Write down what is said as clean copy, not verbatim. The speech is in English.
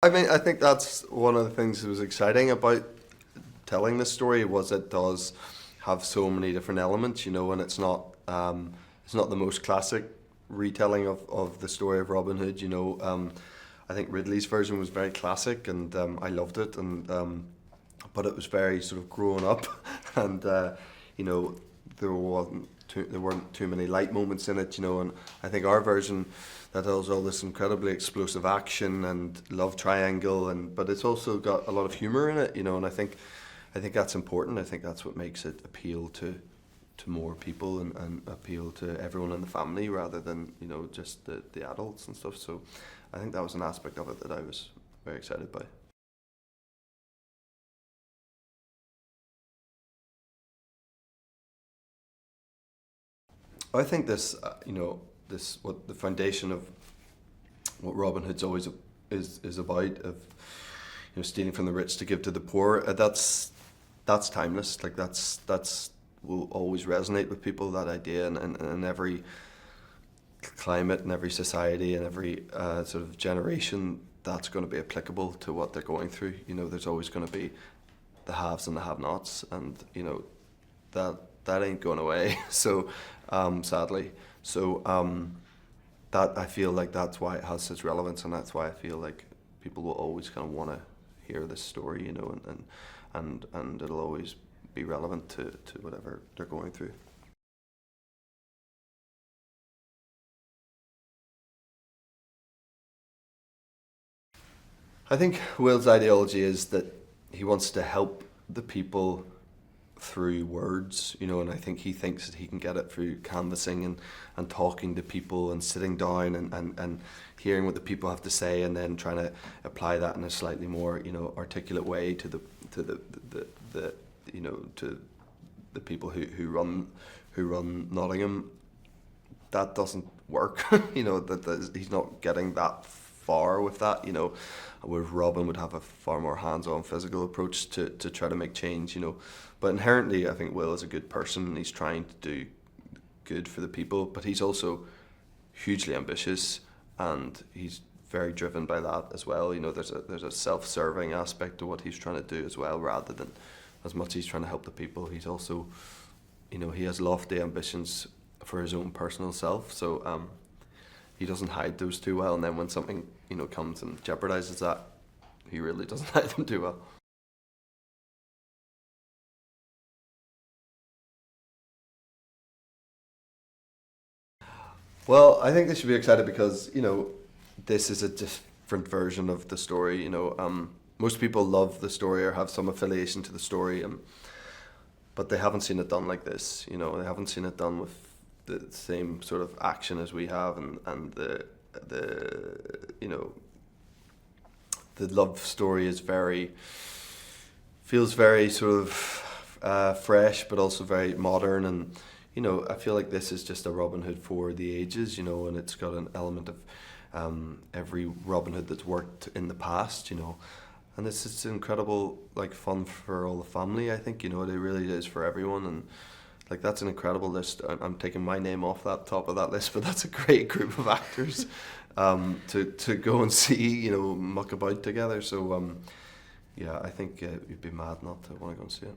I mean, I think that's one of the things that was exciting about telling this story was it does have so many different elements, and it's not the most classic retelling of the story of Robin Hood. I think Ridley's version was very classic, and I loved it, and but it was very sort of grown up, and you know there weren't too many light moments in it, and I think our version that has all this incredibly explosive action and love triangle, but it's also got a lot of humor in it, and I think that's important. I think that's what makes it appeal to more people and appeal to everyone in the family rather than just the adults and stuff. So I think that was an aspect of it that I was very excited by. I think this, this what the foundation of what Robin Hood's always is about of stealing from the rich to give to the poor. That's timeless. Like that's will always resonate with people. That idea, and every climate and every society and every sort of generation, that's going to be applicable to what they're going through. There's always going to be the haves and the have-nots, and that ain't going away. So sadly, so that I feel like that's why it has such relevance, and that's why I feel like people will always kind of want to hear this story, and it'll always be relevant to whatever they're going through. I think Will's ideology is that he wants to help the people through words, and I think he thinks that he can get it through canvassing and talking to people and sitting down and hearing what the people have to say, and then trying to apply that in a slightly more articulate way to the to the people who run Nottingham. That doesn't work. That he's not getting that far with that. Where Robin would have a far more hands-on physical approach to try to make change. But inherently, I think Will is a good person, and he's trying to do good for the people. But he's also hugely ambitious, and he's very driven by that as well. There's a self-serving aspect to what he's trying to do as well, rather than as much he's trying to help the people. He's also, he has lofty ambitions for his own personal self. So he doesn't hide those too well. And then when something comes and jeopardizes that, he really doesn't hide them too well. Well, I think they should be excited because this is a different version of the story. Most people love the story or have some affiliation to the story, but they haven't seen it done like this. They haven't seen it done with the same sort of action as we have, and the love story is feels very sort of fresh, but also very modern. And I feel like this is just a Robin Hood for the ages, and it's got an element of every Robin Hood that's worked in the past, and this is incredible, like fun for all the family. I think it really is for everyone, and like that's an incredible list. I'm taking my name off that top of that list, but that's a great group of actors to go and see, muck about together. So yeah, I think you'd be mad not to want to go and see it.